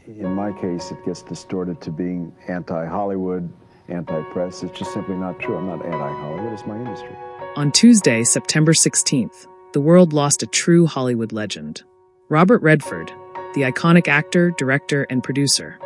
in my case, it gets distorted to being anti-Hollywood, anti-press. It's just simply not true. I'm not anti-Hollywood, it's my industry. On Tuesday, September 16th, the world lost a true Hollywood legend. Robert Redford, the iconic actor, director, and producer,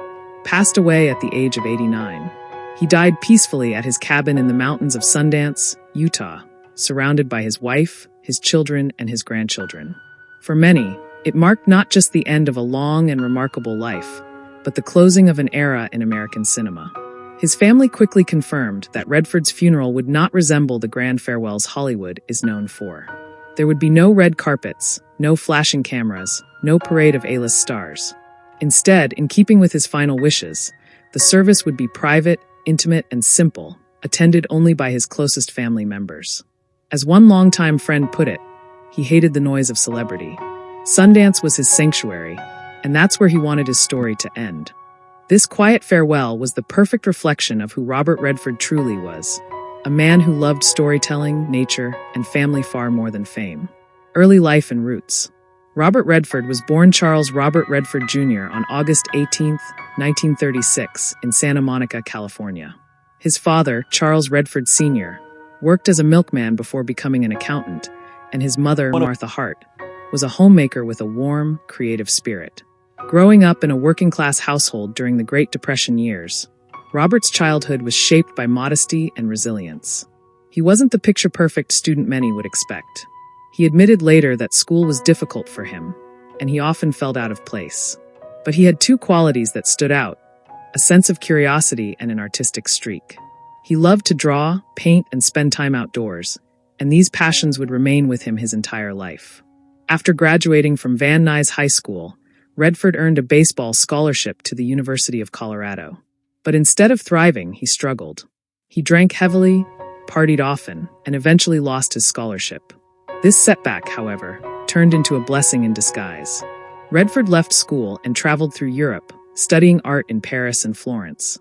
passed away at the age of 89. He died peacefully at his cabin in the mountains of Sundance, Utah, surrounded by his wife, his children, and his grandchildren. For many, it marked not just the end of a long and remarkable life, but the closing of an era in American cinema. His family quickly confirmed that Redford's funeral would not resemble the grand farewells Hollywood is known for. There would be no red carpets, no flashing cameras, no parade of A-list stars. Instead, in keeping with his final wishes, the service would be private, intimate, and simple, attended only by his closest family members. As one longtime friend put it, he hated the noise of celebrity. Sundance was his sanctuary, and that's where he wanted his story to end. This quiet farewell was the perfect reflection of who Robert Redford truly was, a man who loved storytelling, nature, and family far more than fame. Early life and roots. Robert Redford was born Charles Robert Redford Jr. on August 18, 1936, in Santa Monica, California. His father, Charles Redford Sr., worked as a milkman before becoming an accountant, and his mother, Martha Hart, was a homemaker with a warm, creative spirit. Growing up in a working-class household during the Great Depression years, Robert's childhood was shaped by modesty and resilience. He wasn't the picture-perfect student many would expect. He admitted later that school was difficult for him, and he often felt out of place. But he had two qualities that stood out: a sense of curiosity and an artistic streak. He loved to draw, paint, and spend time outdoors, and these passions would remain with him his entire life. After graduating from Van Nuys High School, Redford earned a baseball scholarship to the University of Colorado. But instead of thriving, he struggled. He drank heavily, partied often, and eventually lost his scholarship. This setback, however, turned into a blessing in disguise. Redford left school and traveled through Europe, studying art in Paris and Florence.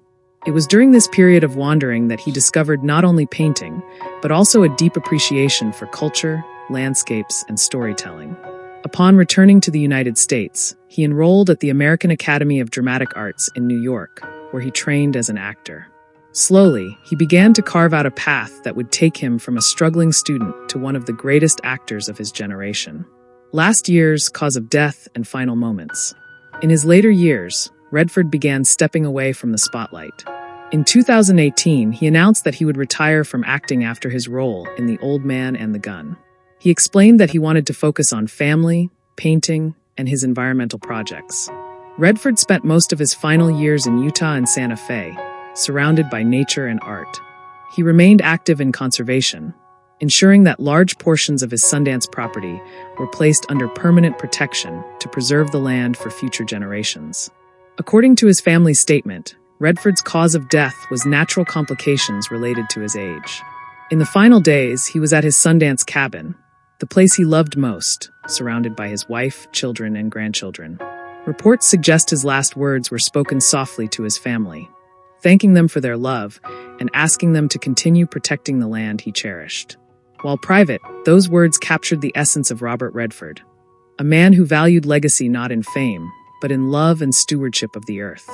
It was during this period of wandering that he discovered not only painting, but also a deep appreciation for culture, landscapes, and storytelling. Upon returning to the United States, he enrolled at the American Academy of Dramatic Arts in New York, where he trained as an actor. Slowly, he began to carve out a path that would take him from a struggling student to one of the greatest actors of his generation. Last Year's, Cause of Death, and Final Moments. In his later years, Redford began stepping away from the spotlight. In 2018, he announced that he would retire from acting after his role in The Old Man and the Gun. He explained that he wanted to focus on family, painting, and his environmental projects. Redford spent most of his final years in Utah and Santa Fe, surrounded by nature and art. He remained active in conservation, ensuring that large portions of his Sundance property were placed under permanent protection to preserve the land for future generations. According to his family's statement, Redford's cause of death was natural complications related to his age. In the final days, he was at his Sundance cabin, the place he loved most, surrounded by his wife, children, and grandchildren. Reports suggest his last words were spoken softly to his family, thanking them for their love and asking them to continue protecting the land he cherished. While private, those words captured the essence of Robert Redford, a man who valued legacy not in fame, but in love and stewardship of the earth.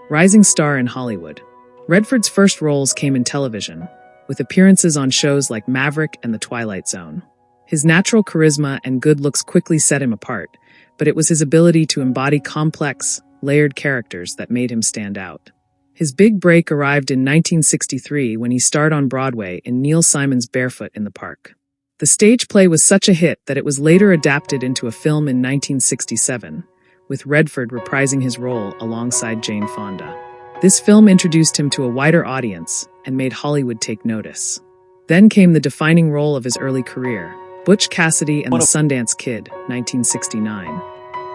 Rising star in Hollywood, Redford's first roles came in television, with appearances on shows like Maverick and The Twilight Zone. His natural charisma and good looks quickly set him apart, but it was his ability to embody complex, layered characters that made him stand out. His big break arrived in 1963 when he starred on Broadway in Neil Simon's Barefoot in the Park. The stage play was such a hit that it was later adapted into a film in 1967, with Redford reprising his role alongside Jane Fonda. This film introduced him to a wider audience and made Hollywood take notice. Then came the defining role of his early career, Butch Cassidy and the Sundance Kid, 1969.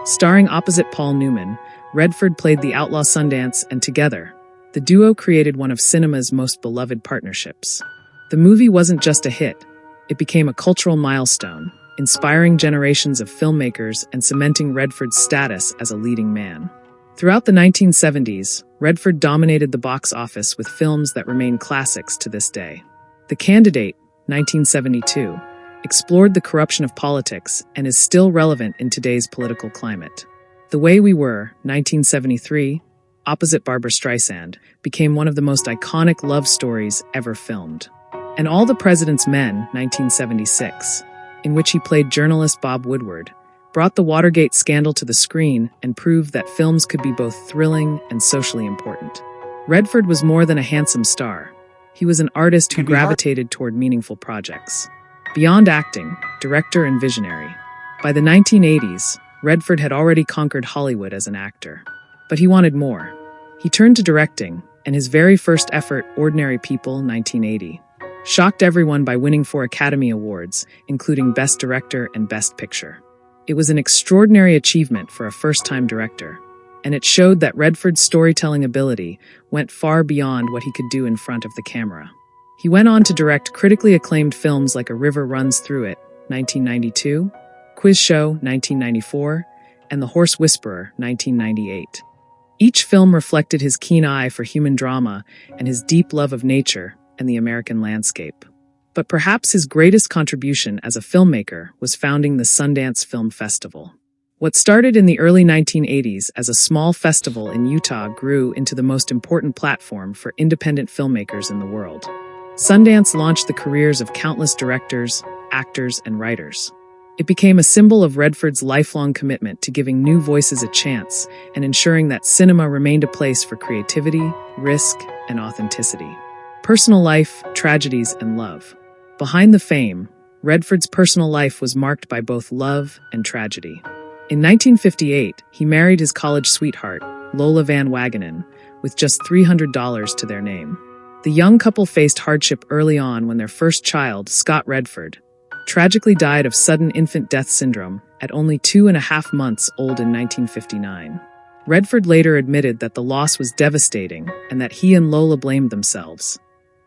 Starring opposite Paul Newman, Redford played the outlaw Sundance, and together, the duo created one of cinema's most beloved partnerships. The movie wasn't just a hit, it became a cultural milestone, inspiring generations of filmmakers and cementing Redford's status as a leading man. Throughout the 1970s, Redford dominated the box office with films that remain classics to this day. The Candidate, 1972, explored the corruption of politics and is still relevant in today's political climate. The Way We Were, 1973, opposite Barbra Streisand, became one of the most iconic love stories ever filmed. And All the President's Men, 1976, in which he played journalist Bob Woodward, brought the Watergate scandal to the screen and proved that films could be both thrilling and socially important. Redford was more than a handsome star. He was an artist who gravitated toward meaningful projects. Beyond acting, director, and visionary, by the 1980s, Redford had already conquered Hollywood as an actor. But he wanted more. He turned to directing, and his very first effort, Ordinary People, 1980, shocked everyone by winning 4 Academy Awards, including Best Director and Best Picture. It was an extraordinary achievement for a first-time director, and it showed that Redford's storytelling ability went far beyond what he could do in front of the camera. He went on to direct critically acclaimed films like A River Runs Through It, 1992, Quiz Show, 1994, and The Horse Whisperer, 1998. Each film reflected his keen eye for human drama and his deep love of nature and the American landscape. But perhaps his greatest contribution as a filmmaker was founding the Sundance Film Festival. What started in the early 1980s as a small festival in Utah grew into the most important platform for independent filmmakers in the world. Sundance launched the careers of countless directors, actors, and writers. It became a symbol of Redford's lifelong commitment to giving new voices a chance and ensuring that cinema remained a place for creativity, risk, and authenticity. Personal life, tragedies, and love. Behind the fame, Redford's personal life was marked by both love and tragedy. In 1958, he married his college sweetheart, Lola Van Wagenen, with just $300 to their name. The young couple faced hardship early on when their first child, Scott Redford, tragically died of sudden infant death syndrome at only 2.5 months old in 1959. Redford later admitted that the loss was devastating and that he and Lola blamed themselves,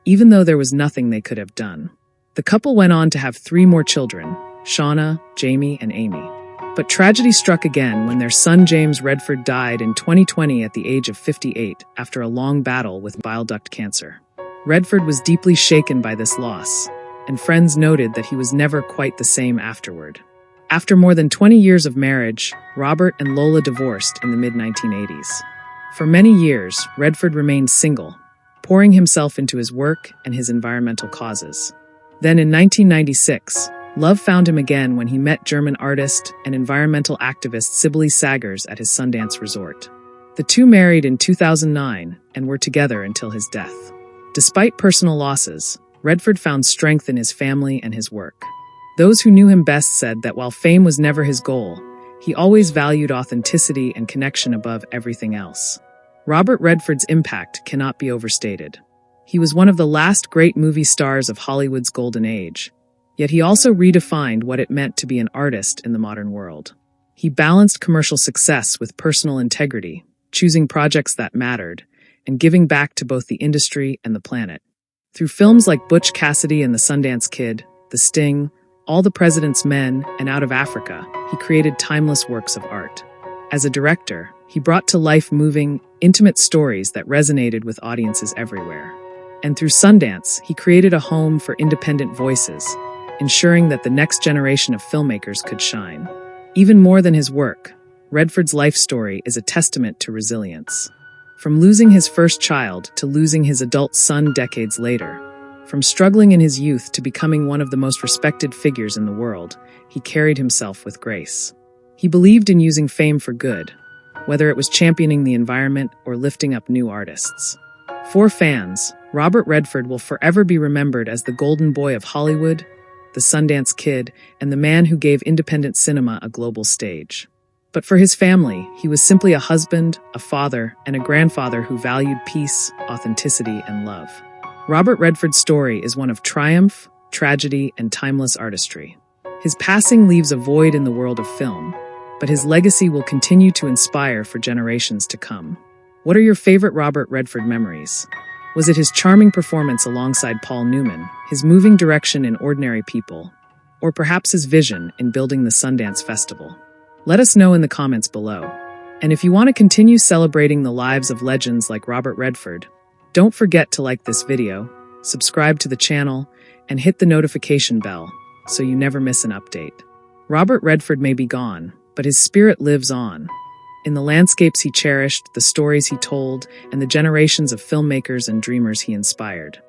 even though there was nothing they could have done. The couple went on to have 3 more children, Shauna, Jamie, and Amy. But tragedy struck again when their son James Redford died in 2020 at the age of 58 after a long battle with bile duct cancer. Redford was deeply shaken by this loss, and friends noted that he was never quite the same afterward. After more than 20 years of marriage, Robert and Lola divorced in the mid-1980s. For many years, Redford remained single, pouring himself into his work and his environmental causes. Then in 1996, love found him again when he met German artist and environmental activist Sibylle Sagers at his Sundance resort. The two married in 2009 and were together until his death. Despite personal losses, Redford found strength in his family and his work. Those who knew him best said that while fame was never his goal, he always valued authenticity and connection above everything else. Robert Redford's impact cannot be overstated. He was one of the last great movie stars of Hollywood's golden age, yet he also redefined what it meant to be an artist in the modern world. He balanced commercial success with personal integrity, choosing projects that mattered, and giving back to both the industry and the planet. Through films like Butch Cassidy and the Sundance Kid, The Sting, All the President's Men, and Out of Africa, he created timeless works of art. As a director, he brought to life moving, intimate stories that resonated with audiences everywhere. And through Sundance, he created a home for independent voices, ensuring that the next generation of filmmakers could shine. Even more than his work, Redford's life story is a testament to resilience. From losing his first child to losing his adult son decades later, from struggling in his youth to becoming one of the most respected figures in the world, he carried himself with grace. He believed in using fame for good, whether it was championing the environment or lifting up new artists. For fans, Robert Redford will forever be remembered as the golden boy of Hollywood, the Sundance Kid, and the man who gave independent cinema a global stage. But for his family, he was simply a husband, a father, and a grandfather who valued peace, authenticity, and love. Robert Redford's story is one of triumph, tragedy, and timeless artistry. His passing leaves a void in the world of film, but his legacy will continue to inspire for generations to come. What are your favorite Robert Redford memories? Was it his charming performance alongside Paul Newman, his moving direction in Ordinary People, or perhaps his vision in building the Sundance Festival? Let us know in the comments below. And if you want to continue celebrating the lives of legends like Robert Redford, don't forget to like this video, subscribe to the channel, and hit the notification bell so you never miss an update. Robert Redford may be gone, but his spirit lives on, in the landscapes he cherished, the stories he told, and the generations of filmmakers and dreamers he inspired.